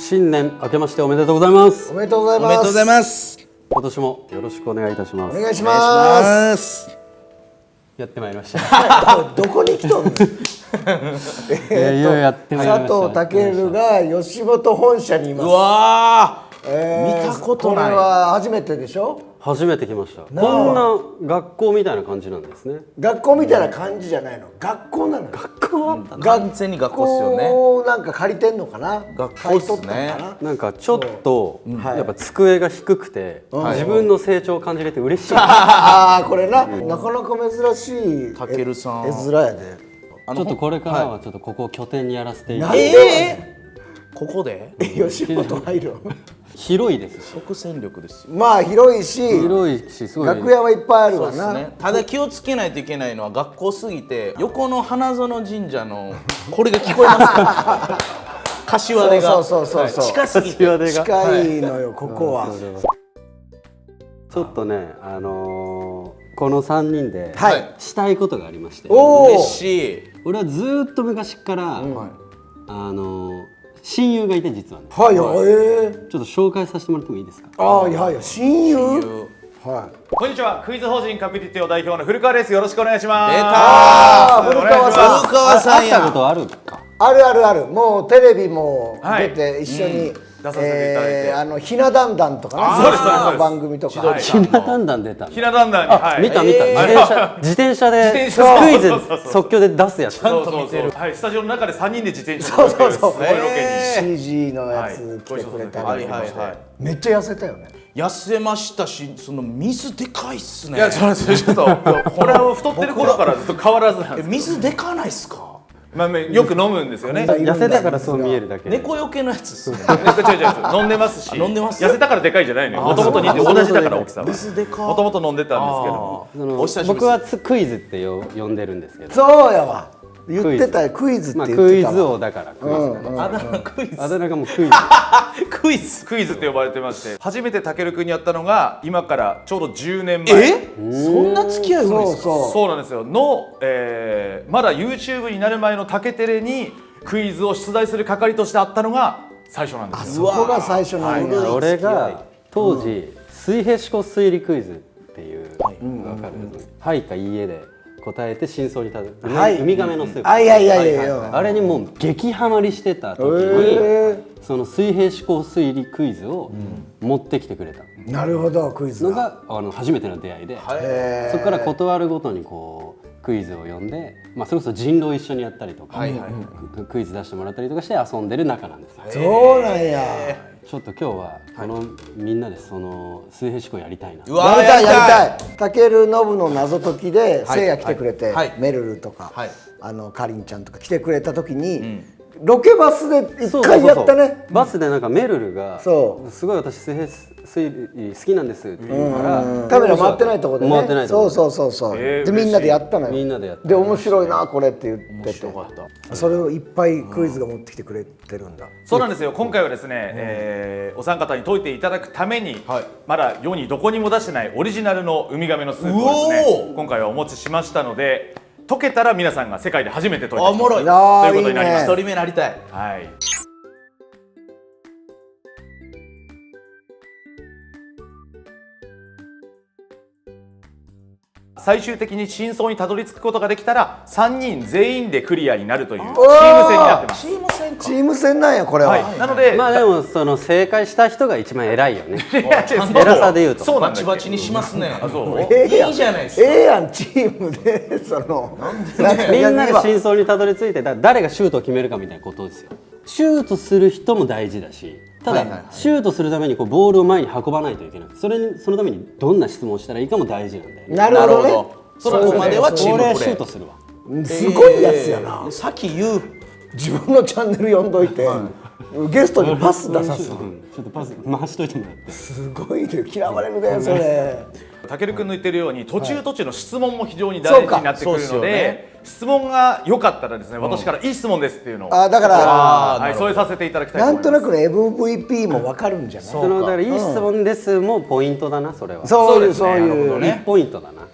新年明けましておめでとうございます。おめでとうございます。おめでとうございます。今年もよろしくお願いいたします。お願いします。やってまいりました。どこに来とんの？いよいよやってまいりました。佐藤健が吉本本社にいます。うわー、見たことない。これは初めてでしょ？初めて来ました。こんな学校みたいな感じなんですね。学校みたいな感じじゃないの。学校なの。学校あったの？完全に学校っすよね。学校なんか借りてんのかな？学校っすね。借り取ったのかな？なんかちょっとやっぱ机が低くて自分の成長を感じれて嬉しい。ああこれな、なかなか珍しい。たけるさん。絵面やで。ちょっとこれからはちょっとここを拠点にやらせていたなんだいて。で？ここで吉本入る。広いですし。即戦力ですよ。まあ広いし、広いしすごい。楽屋はいっぱいあるわな。そうですね。ただ気をつけないといけないのは学校すぎて横の花園神社のこれが聞こえますか？柏手がそう近すぎて柏手が近いのよここは。ちょっとねこの3人ではいしたいことがありまして。お嬉しい。俺はずーっと昔から親友がいて実はね。はいちょっと紹介させてもらってもいいですか？ああいやいや親友。はい。こんにちは、クイズ法人カピリティオ代表の古川です。よろしくお願いします。出たー。古川さん。古川さん会ったこや。とあるか？あるあるある。もうテレビも出て一緒に出させていただいてひなだんだんとかね。そうですそうです番組とか。はいひなだんだん出たの。ひな壇に、はい、見た見た。自転車で自転車クイズそうそうそう即興で出すやつ。そうそうそう、はい、スタジオの中で3人で自転車に乗ってるすごいロケに。 CG のやつ来てくれたり。はいはいはい。めっちゃ痩せたよね。痩せましたし、その水でかいっすね。いや、ちょっとこれは太ってる頃からずっと変わらずなんです。水でかないっすか？まあよく飲むんですよね。痩せたからそう見えるだけで。猫よけのやつっすね。飲んでますし。飲んでます痩せたからでかいじゃないのよ。もともと似て同じだから大きさは。水でか。もともと飲んでたんですけど。そのお久しぶりです僕はクイズって呼んでるんですけど。そうやわ。言ってたよクイズってまあ言ってたわ。クイズ王だからクイズ。あだ名クイズ。あだ名がもうクイズ。クイズって呼ばれてまして、初めてたけるくんにやったのが今からちょうど10年前。そんな付き合いそうですか？そうなんですよまだ YouTube になる前のたけテレにクイズを出題する係としてあったのが最初なんですよ。そこが最初なんや。俺が当時水平思考推理クイズっていう分かる？はいかいいえで答えて真相にたどるウミガメのスープ。あいやいやいや。あれにもう激ハマりしてた時にその水平思考推理クイズを持ってきてくれたなるほどクイズのが。が初めての出会いで、そこから断るごとにこうクイズを読んで、まあそれこそ人狼一緒にやったりとか、クイズ出してもらったりとかして遊んでる仲なんですよ。そうなんや。ちょっと今日はこのみんなでその水平思考やりたいな。うわーやりたいやりたい。たけるのぶの謎解きでせいや来てくれてはいメルルとかはいかりんちゃんとか来てくれた時にロケバスで一回やったね。バスでなんかメルルがそうすごい私水平推理好きなんですって言うからカメラ回ってないとこでね。回ってないとこそうでみんなでやったのよ。みんなでやってで面白いなこれって言ってて。よかった。それをいっぱいクイズが持ってきてくれてるんだ。そうなんですよ。今回はですね、お三方に解いていただくために、まだ世にどこにも出してないオリジナルのウミガメのスープをですね、今回はお持ちしましたので、解けたら皆さんが世界で初めて解いたおもろい。あということになります。一人目なりたい。はい。最終的に真相にたどり着くことができたら3人全員でクリアになるというチーム戦になってます。チーム戦か。チーム戦なんやこれは。はい、なので、まあでもその正解した人が一番偉いよね。ちゃん偉さで言うとバそうなんだチバチにしますね。そういいじゃないですか。やんチームでそのみんなで真相にたどり着いて誰がシュートを決めるかみたいなことですよ。シュートする人も大事だし、ただシュートするためにこうボールを前に運ばないといけなくて、そのためにどんな質問をしたらいいかも大事なんだよね。なるほどね。そこまではチーム俺はプレー。シュートするわ。すごいやつやな。さっき言う。自分のチャンネル読んどいてゲストにパス出さす。ちょっとパス回しといてもらって。すごいね嫌われるねそれ。たけるくんの言ってるように途中の質問も非常に大事になってくるので、質問が良かったらですね、私からいい質問ですっていうのをだからはい添えさせていただきたいとな思います。んとなくの MVP も分かるんじゃない。そのだからいい質問ですもポイントだなそれは。そういうそうですね1ポイントだな。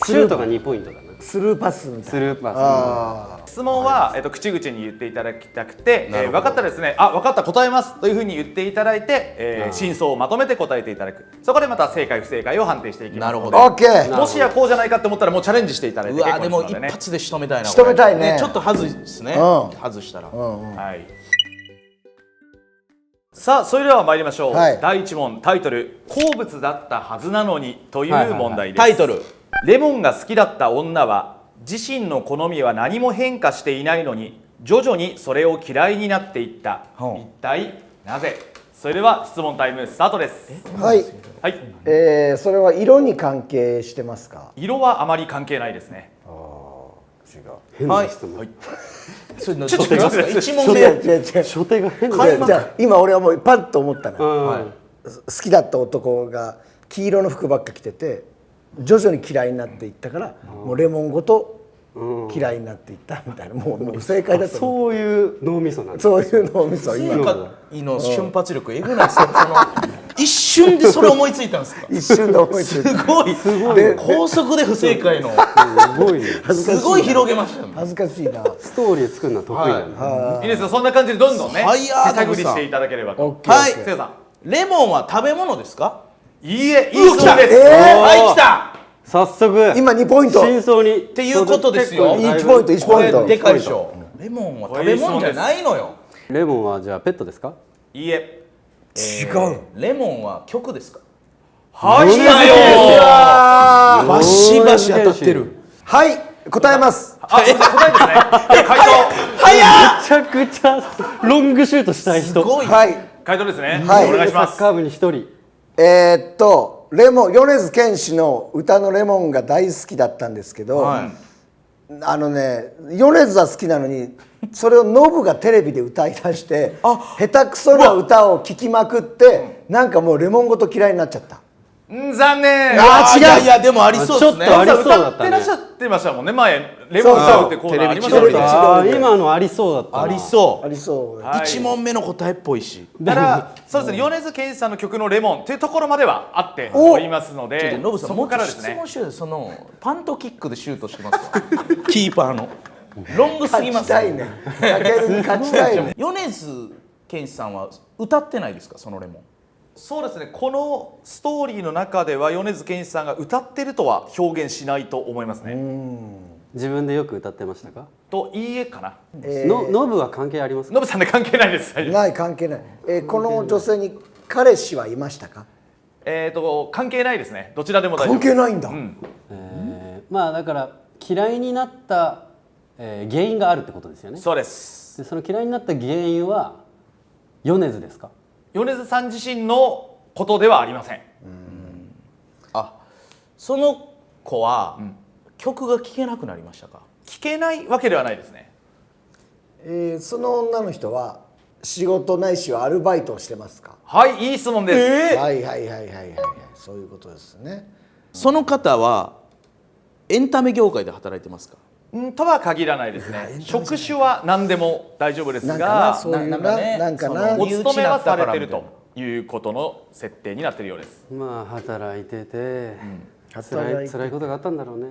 シュートが2ポイントだな。スルーパスみたいな。スルーパあ質問は、口々に言っていただきたくて、分かったらですね、あ、分かった、答えますというふうに言っていただいて、真相をまとめて答えていただく。そこでまた正解不正解を判定していきますので。なるほオッケー。もしやこうじゃないかって思ったらもうチャレンジしていただいて結構うわでもですのでね。一発で仕留めたいな。仕留めたいねこれちょっとはずいですね。うん外したら。はい。さあそれでは参りましょう、はい第1問タイトル「好物だったはずなのに」という問題です、タイトル。レモンが好きだった女は自身の好みは何も変化していないのに徐々にそれを嫌いになっていった、ほう一体なぜ？それでは質問タイムスタートです。はい。はい、それは色に関係してますか？色はあまり関係ないですね。変な質問、それちょっと待ってください。一問違う目。違う違う。初手が変だじゃあ今俺はもうパッと思ったの。うん好きだった男が黄色の服ばっか着てて徐々に嫌いになっていったからもうレモンごと嫌いになっていったみたいな、もう正解だと思う。そういう脳みそなんです。そういうのを見そう今正解の瞬発力えぐないですか。その一瞬でそれ思いついたんですか。一瞬で思いついた。すごい。高速で不正解の。すごいね。すごい広げましたね。恥ずかしいな。ストーリー作るのは得意なんだ、いいですよ、そんな感じでどんどんねはいやー手探りしていただければと。オッケーはいオッケーせいやさレモンは食べ物ですか。ん、いいえ、いい質問です。はい来た。早速今2ポイント。真相にっていうことですよ1ポイント1これポイント。でかいでしょ。レモンは食べ物じゃないのよ。レモンはじゃあペットですか？いいえ。違う。レモンは曲ですか。はい、米津だよ。バシバシ当たってる。はい答えます。あ、答えですね。回答。めちゃくちゃロングシュートしたい人。すごい。はい。回答ですね。はいお願いします。サッカー部に一人。レモン米津玄師の歌のレモンが大好きだったんですけど、はいあのね米津は好きなのにそれをノブがテレビで歌いだして下手くそな歌を聴きまくってなんかもうレモンごと嫌いになっちゃった。残念。あー違ういやいやでもありそうですね。ちょっとありそうだったね歌ってらっしゃってましたもんね、前。レモン歌うってコーナーありましたもんね。そうそうああ今のありそうだったな。ありそう。ありそう。はい一問目の答えっぽいし。だからそうですね、米津玄師さんの曲のレモンっていうところまではあっておりますので、ノブさんそこからですねもう。ちょっと質問しようよ。そのパントキックでシュートしてますわキーパーのロングすぎます。勝ちたいね。かけるに勝ちたいね。米津玄師さんは歌ってないですか、そのレモン。そうですね、このストーリーの中では米津玄師さんが歌ってるとは表現しないと思いますね。自分でよく歌ってましたか？といいえかな。ノブは関係ありますか？ノブさんで関係ないです。ない関係ない。この女性に彼氏はいましたか？関係ないですね。どちらでも大丈夫。関係ないんだ。まあだから嫌いになった、原因があるってことですよね。そうです。でその嫌いになった原因は米津ですか？米津さん自身のことではありません。あ、その子は、曲が聴けなくなりましたか。聞けないわけではないですね。その女の人は仕事ないしはアルバイトをしてますか？はい、いい質問です。はいはいはいはいはいそういうことですね。その方はエンタメ業界で働いてますか。とは限らないですね。職種は何でも大丈夫ですなんかなが、そういうなんかねなんかなそのお勤めはされてるということの設定になっているようです。まあ働いてて、働いて辛いことがあったんだろうね。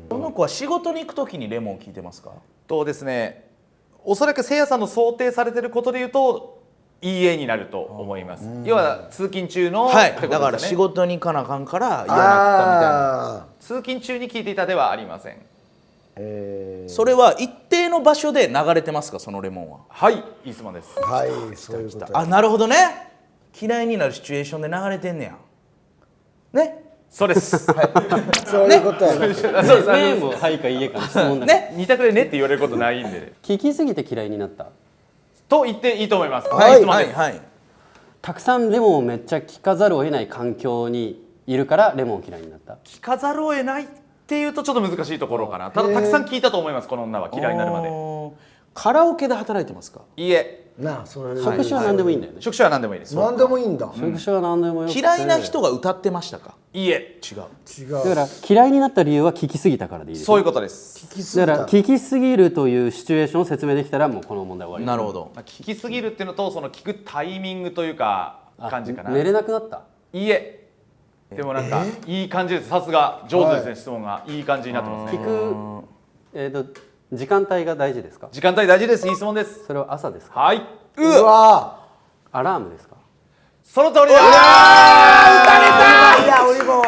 その子は仕事に行くときにレモン聴いてますか。とですね、おそらくせいやさんの想定されていることでいうといいえになると思います。要は通勤中の、はい、ってことですよねだから仕事に行かなあかんから嫌になったみたいな。あ通勤中に聞いていたではありません。それは一定の場所で流れてますか、そのレモンは。はい、いい質問です。はいそういうこと。あ、なるほどね。嫌いになるシチュエーションで流れてんねや。ね。そうです。そういうことやね。そうです。ねもうはいかいいえかの質問だけど。ね。二択でねって言われることないんで。聞きすぎて嫌いになった。と言っていいと思います。はいいい質問です。はい。たくさんレモンをめっちゃ聞かざるを得ない環境にいるからレモンを嫌いになった。聞かざるを得ないっていうとちょっと難しいところかな。ただたくさん聞いたと思います。この女は嫌いになるまで。カラオケで働いてますか。いいえ。なあそれ職種は何でもいいんだよね。職種は何でもいいです。何でもいいんだ。職種は何でもよくて。嫌いな人が歌ってましたか。いいえ。違う。違う。だから嫌いになった理由は聞きすぎたからでいいです。そういうことです。聞きすぎただから聞きすぎるというシチュエーションを説明できたらもうこの問題終わり。なるほど。聞きすぎるっていうのとその聞くタイミングというか感じかな。寝れなくなった。いいえ。でもなんかいい感じです。さすが上手ですね、質問がいい感じになってますね。聞く時間帯が大事ですか？時間帯大事です。いい質問です。それは朝ですか？はい。うわアラームですか？その通りだ。いや俺も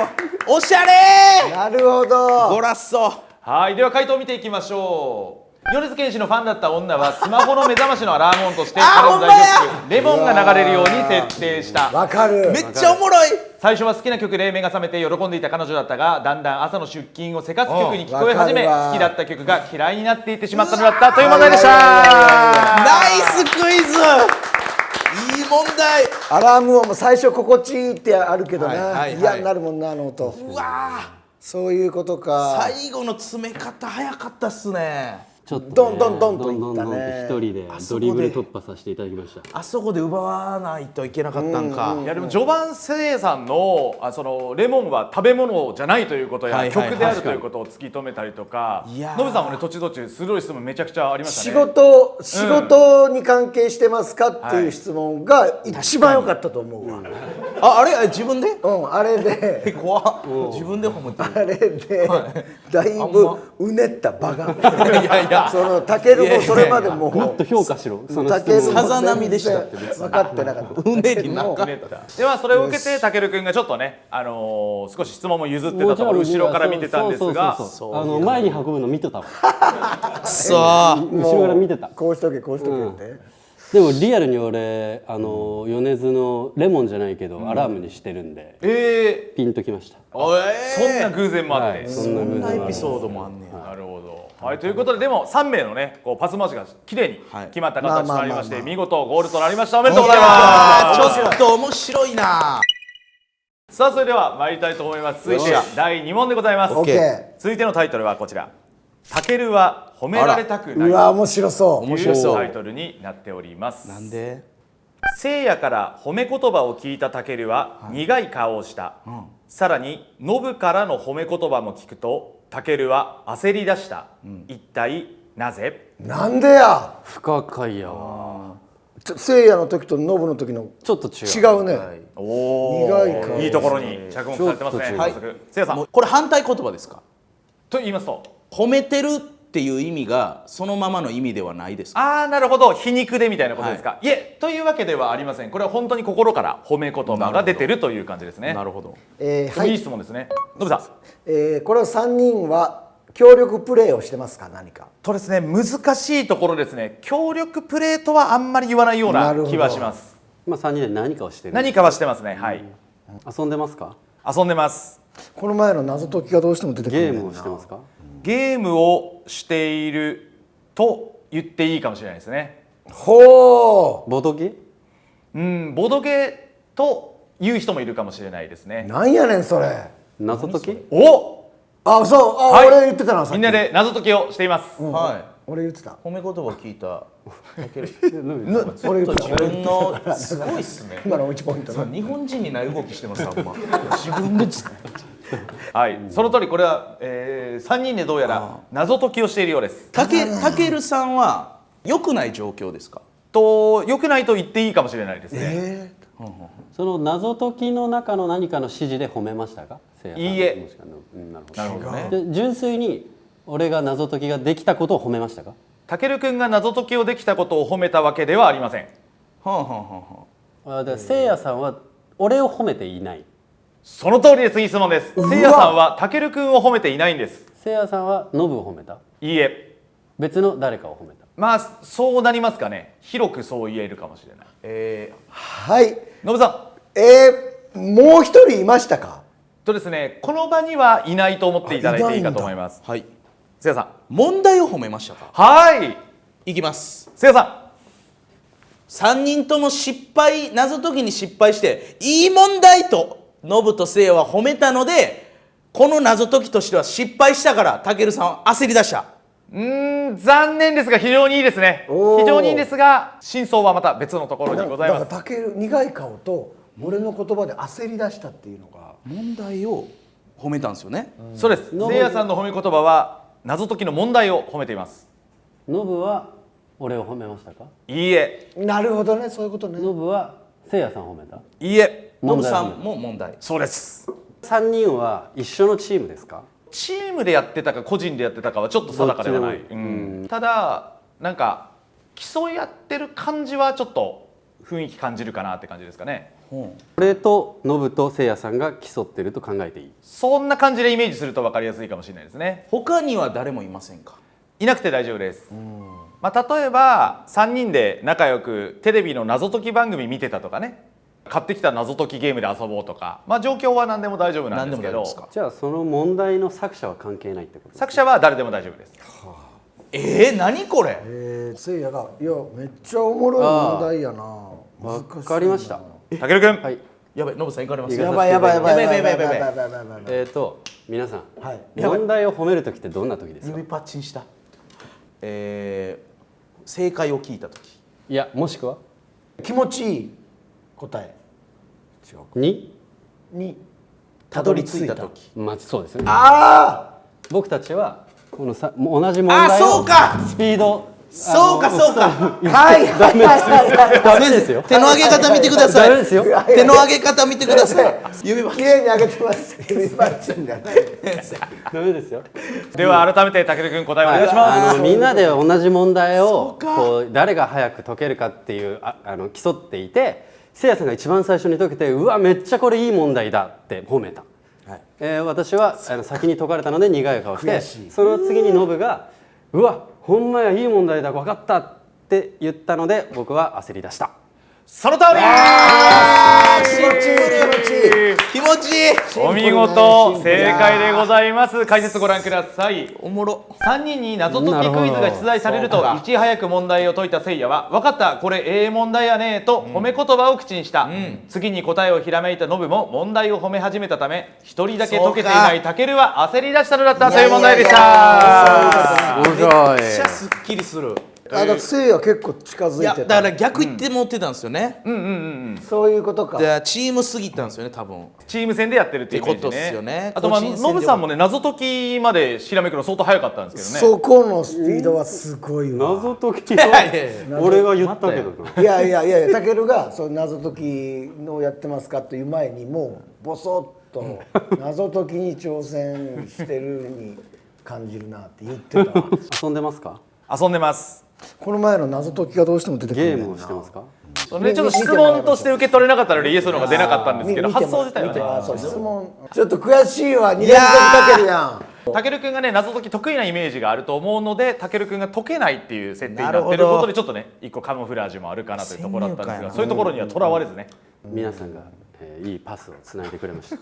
おしゃれなるほどゴラッソ。はい、では回答を見ていきましょう。米津玄師のファンだった女はスマホの目覚ましのアラーム音として彼の大曲レモンが流れるように設定した。わかるめっちゃおもろい。最初は好きな曲で目が覚めて喜んでいた彼女だったが、だんだん朝の出勤をせかす曲に聞こえ始め、わかるわ好きだった曲が嫌いになっていってしまったのだったという問題でした。ナイスクイズ。いい問題。アラーム音も最初心地いいってあるけどはいはいはない嫌になるもんなあの音うわそういうことー、か最後の詰め方早かったっすね。ちょっとねどんどんどんといったねどんどん一人でドリブル突破させていただきました。あそこで奪わないといけなかったんか。いやでも序盤せいやさんのそのレモンは食べ物じゃないということや、はいはい曲であるということを突き止めたりとか、いやーノブさんもね途中鋭い質問めちゃくちゃありました仕ね。事に関係してますかっていう質問が一番良かったと思うわあれ自分で？あれで怖っ。自分で褒めてあれでだいぶうねった場がる。いやいや。そのタケルもそれまでももっと評価しろ。そのタケルもさざ波でしたって分かってなかったうねりなかっではそれを受けてたけるくんがちょっとね、少し質問も譲ってたところ後ろから見てたんですが、そう前に運ぶの見てたわ。た。くそー。後ろから見てた。こうしとけこうしとけってでもリアルに俺米津のレモンじゃないけどアラームにしてるんでピンときました。おい。そんな偶然もあって、はい、そんな偶然そんなエもあるピソードもあんねや。なるほど。はい、ということででも3名のねこうパス回しが綺麗に決まった形となりまして見事ゴールとなりました。おめでとうございます。ちょっと面白いな。さあそれでは参りたいと思います。続いて第2問でございます。 OK 続いてのタイトルはこちら。たけるは褒められたくないうわ面白そう面白そうタイトルになっております。なんで？せいやから褒め言葉を聞いたたけるは苦い顔をした。さらにノブからの褒め言葉も聞くとたけるは焦り出した。一体なぜ？なんでや不可解やわ。せいやの時とノブの時のちょっと違う。違うねお苦い顔いいところに着目されてますね。ちょっと違う早速せいやさんもうこれ反対言葉ですか？と言いますと、褒めてるっていう意味がそのままの意味ではないですか？ああなるほど、皮肉でみたいなことですか？いえ、というわけではありません。これは本当に心から褒め言葉が出てるという感じですね。なるほど。いいはい質問ですね。ノブさん。これは3人は協力プレーをしてますか何かとですね、難しいところですね。協力プレーとはあんまり言わないような気はします。まあ3人で何かをしてる。何かはしてますね。はい。遊んでますか？遊んでます。この前の謎解きがどうしても出てくるゲーんだよなムをしてますか？ゲームをしていると言っていいかもしれないですね。ほボドゲ？ボドゲという人もいるかもしれないですねう。なんやねんそれ謎解き？お、あそうあ、はい俺言ってたなさっきみんなで謎解きをしています。は俺言ってたい。褒め言葉を聞いた。俺言ってた自分のすごいっすね。今の1ポイントな日本人にない動きしてます。あんま。自分でつ。はい、その通りこれは、3人でどうやら謎解きをしているようです。たけるさんは良くない状況ですか？と良くないと言っていいかもしれないですね。その謎解きの中の何かの指示で褒めましたか？せいやさんいいえもしくはなるほど。なるほどね。で純粋に俺が謎解きができたことを褒めましたか？たけるくんが謎解きをできたことを褒めたわけではありません。はあはあはあ。だからせいやさんは俺を褒めていない。その通りです。いい質問です。せいやさんはたけるくんを褒めていないんです。せいやさんはノブを褒めた。いいえ。別の誰かを褒めた。まあそうなりますかね。広くそう言えるかもしれない。はいのぶさん。もう一人いましたかとですね、この場にはいないと思っていただいていいかと思います。はい。せいやさん。問題を褒めましたか？はい。いきます。せいやさん。 3人とも謎解きに失敗していい問題とノブとせいやは褒めたので、この謎解きとしては失敗したからたけるさんは焦り出した。残念ですが非常にいいですね。おー非常にいいですが真相はまた別のところにございます。だからタケル苦い顔と俺の言葉で焦り出したっていうのが問題を褒めたんですよね。そうです。せいやさんの褒め言葉は謎解きの問題を褒めています。ノブは俺を褒めましたか？いいえ。なるほどねそういうことねノブはせいやさんを褒めた。いいえ。ノブさ問題を褒めたんも問題。そうです。3人は一緒のチームですか？チームでやってたか個人でやってたかはちょっと定かではない、どっちでもただなんか競い合ってる感じはちょっと雰囲気感じるかなって感じですかね。俺とノブとせいやさんが競ってると考えていい？そんな感じでイメージすると分かりやすいかもしれないですね。他には誰もいませんか？いなくて大丈夫です。まあ、例えば3人で仲良くテレビの謎解き番組見てたとかね、買ってきた謎解きゲームで遊ぼうとか、まあ、状況は何でも大丈夫なんですけど、何でも大丈夫ですか？じゃあその問題の作者は関係ないってこと？作者は誰でも大丈夫です。何これ？せいやがいやめっちゃおもろい問題やな。わかりました。たけるくん、はい。やばい、ノブさん行かれます行かよ。やばいやばいやばいやばいやばいやばいやばいやばいやばいやばいやばい。皆さん、はい問題を褒める時ってどんな時ですか？指パッチンした。正解を聞いた時。いや、もしくは気持ちいい答えににたどり着いた時。まあそうですよね。あ僕たちはこのさ同じ問題をそうかスピードそうかそうか。あはいはいはいダメですよ。手の上げ方見てください。ダメですよ。手の上げ方見てください。指パッチン。綺麗に上げてます指パッチンがない。ダメですよ。では改めてたけるくん答えお願いします。みんなで同じ問題をこう誰が早く解けるかっていう競っていて、せいやさんが一番最初に解けて、うわめっちゃこれいい問題だって褒めた。私は先に解かれたので苦い顔して、その次にノブがうわほんまやいい問題だ分かったって言ったので僕は焦り出した。その通り。気持ちいい気持ちいい。お見事正解でございます。解説ご覧ください。おもろ。3人に謎解きクイズが出題されるといち早く問題を解いたせいやは分かったこれええ問題やねと褒め言葉を口にした、次に答えをひらめいたノブも問題を褒め始めたため一人だけ解けていないタケルは焦り出したのだったという問題でした面白い。めっちゃすっきりする。だってせいや結構近づいやいてた。だから逆言って持ってたんですよね。そういうことか。でチームすぎたんですよね多分。チーム戦でやってるっていうイメージってことっすよねあとまあ個人戦ではノブさんもね謎解きまでひらめくの相当早かったんですけどね。そこのスピードはすごいわ。謎解きは俺が言ったけどな。いやいやいやいや、たけるがその謎解きのやってますかという前にもうボソッと謎解きに挑戦してるに感じるなって言ってたわ。遊んでますか？遊んでます。この前の謎解きがどうしても出てくるゲーんだよな。ムをしてますか？それちょっと質問として受け取れなかったのでイエスの方が出なかったんですけど見て発想自体はね。そう質問ちょっと悔しいわ。2連続かけるやん。たけるくんがね謎解き得意なイメージがあると思うのでたけるくんが解けないっていう設定になってることでちょっとね一個カモフラージュもあるかなというところだったんですがそういうところにはとらわれずね。皆さんがいいパスをつないでくれました。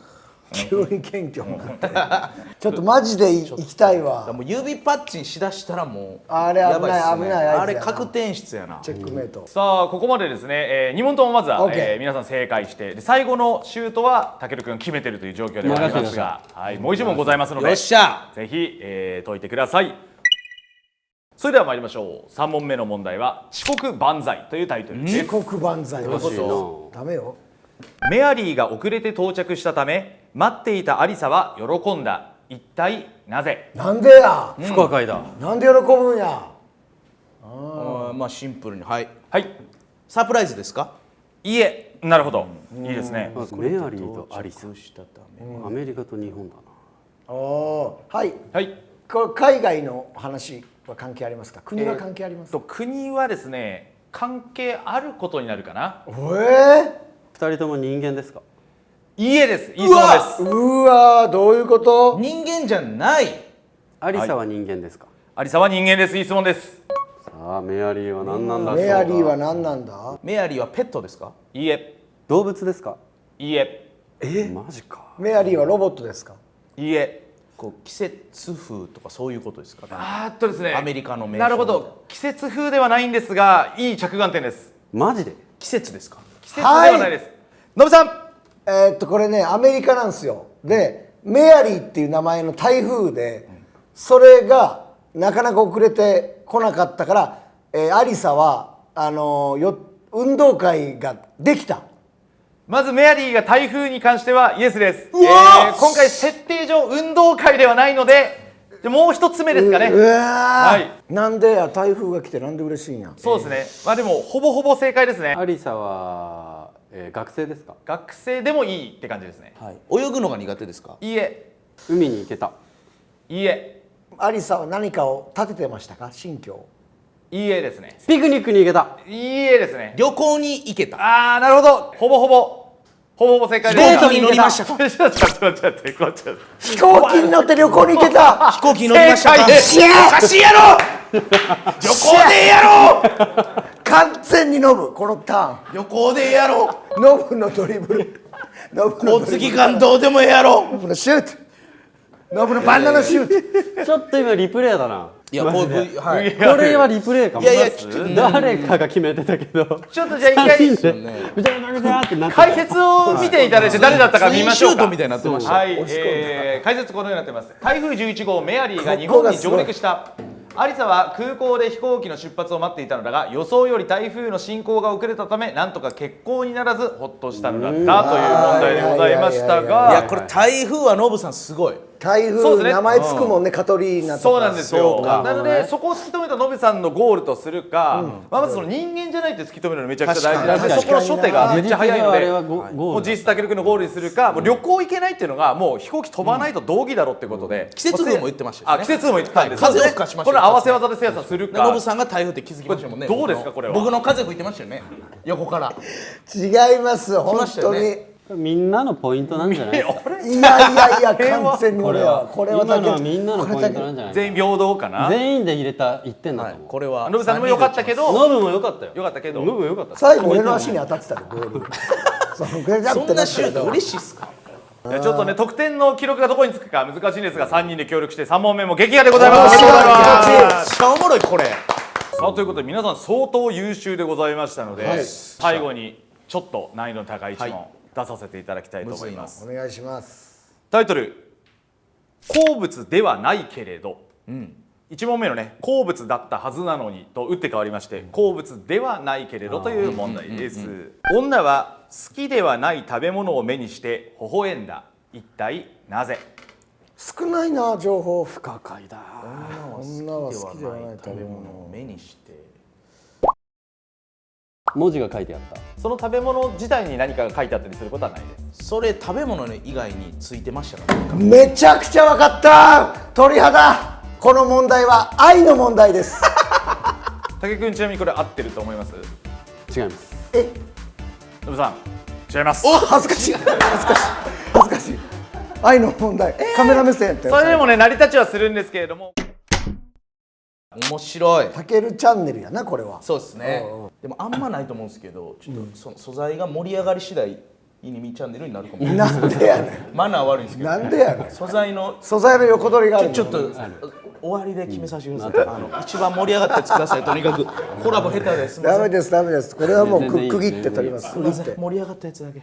急に謙虚になってちょっとマジで行きたいわ。もう指パッチンしだしたらもうあれ危ないやばっすね危ないあいつやなあれ確定室やな。チェックメイト。さあここまでですね、2問ともまずは、 OK 皆さん正解してで最後のシュートはたけるくん決めてるという状況ではありますが、はい、もう一問ございますのでよっしゃ。ぜひ、解いてください。それでは参りましょう。3問目の問題は遅刻万歳というタイトルです。遅刻万歳。おかしいな。ダメよ。メアリーが遅れて到着したため待っていたアリサは喜んだ。一体なぜ？なんでや。不可解だ。なんで喜ぶんや。まあシンプルにはい。はいサプライズですか？いいえなるほどいいですね。メアリーとアリサ。したためアメリカと日本だな。おおーはい。はいこれ海外の話は関係ありますか？国は関係ありますか？国はですね関係あることになるかな。二人とも人間ですか？いいえですいいそうです。うわーどういうこと？人間じゃない。アリサは人間ですか？アリサは人間です。いい質問です。さあメアリーは何なんだろうか。メアリーは何なんだ？メアリーはペットですか？いいえ動物ですか？いいえマジか。メアリーはロボットですか？いいえ。こう季節風とかそういうことですかね。ですねアメリカの名称なるほど季節風ではないんですがいい着眼点です。マジで？季節ですか？季節ではないです。ノブさんこれねアメリカなんですよ。でメアリーっていう名前の台風でそれがなかなか遅れてこなかったから、アリサは運動会ができた。まずメアリーが台風に関してはイエスです。今回設定上運動会ではないのでもう一つ目ですかね。はいなんでや台風が来てなんで嬉しいんや。そうですねまあでもほぼほぼ正解ですね。アリサは、学生ですか？学生でもいいって感じですね。はい、泳ぐのが苦手ですか？いいえ、海に行けた。いいえ、アリサは何かを立ててましたか？新居。いいえですね。ピクニックに行けた。いいえですね。旅行に行けた。あー、なるほど。ほぼほぼ正解です。デートに乗りましたちょっと待ってこっちょっと飛行機に乗って旅行に行けた。飛行機に乗りましたか？正解です。シェーおかしいやろ旅行でやろう完全にノブこのタ旅行でやろうーン。ノブのドリブル。ノブの交通機関どうでもやろうノブのシュート。ノブのバンナナシュート。ちょっと今リプレイだな。いやこうはいこれはリプレイかも。いやいや誰かが決めてたけど。ちょっとじゃあ一回3人でぐちゃぐちゃぐちゃってなってた。解説を見ていただいて誰だったか見ましょうか。ツインシュートみたいになってました。はい、解説このようになってます。台風11号メアリーが日本に上陸した。アリサは空港で飛行機の出発を待っていたのだが、予想より台風の進行が遅れたため、なんとか欠航にならずほっとしたのだったという問題でございましたいやが、これ台風はノブさんすごい。台風、そうですね名前つくもんね、カトリーナとか。そうなんですよ。そうかなのでそこを突き止めたノブさんのゴールとするか、まずその人間じゃないって突き止めるのめちゃくちゃ大事なので、そこの初手がめっちゃ早いので、あれはゴもうール。実質武尊のゴールにするか、もう旅行行けないっていうのがもう飛行機飛ばないと同義だろってことで、季節風も言ってましたよねあ、季節風も言ってたんです。はい風を吹かしましたよこれ合わせ技で精査するか。ノブさんが台風って気づきましたもんね。どうですかこれは。僕の風吹いてましたよね。横から。違います、本ました当に。よねみんなのポイントなんじゃないですか。いやいやいや、完全に俺は。これは今のはだけみんなのポイントなんじゃないです全員平等かな。か。全員で入れた1点だと思う。これはノブさんも良かったけど、ノブも良かったよ。良かったけど、ノブ良かった。最後俺の足に当たってたで、ボール。そのぐらいだっそんなてなったけど。シュート嬉しいっすか？いやちょっとね得点の記録がどこにつくか難しいんですが、3人で協力して3問目も撃破でございます。面白いありがとうございますめっちゃおもろいこれ。さあということで皆さん相当優秀でございましたので、はい最後にちょっと難易度の高い1問、はい出させていただきたいと思います。お願いします。タイトル好物ではないけれど、1問目のね好物だったはずなのにと打って変わりまして好物ではないけれどという問題です。女は好きではない食べ物を目にして微笑んだ。一体なぜ？少ないな、情報。不可解だ。女は好きではない食べ物を目にして。文字が書いてあった。その食べ物自体に何かが書いてあったりすることはないです。それ食べ物の以外についてましたか？めちゃくちゃ分かった鳥肌。この問題は愛の問題です。武君ちなみにこれ合ってると思います？違います。え、ノブさん違います。恥ずかしい恥ずかしい恥ずかしい。愛の問題、カメラ目線やったよ。それでもね成り立ちはするんですけれども、面白い。たけるチャンネルやな、これは。そうですね。でもあんまないと思うんですけど、ちょっとその素材が盛り上がり次第イニミチャンネルになるかもしれない。なんでやねマナー悪いんですけん。ど。なんでやねん。素材の素材の横取りがあるの。ちょっと終わりで決めさせてください。一番盛り上がったやつください。とにかくコラボ下手です。すみません。ダメですダメです。これはもう全然いい区切って取ります。すみません。区切って。盛り上がったやつだけ。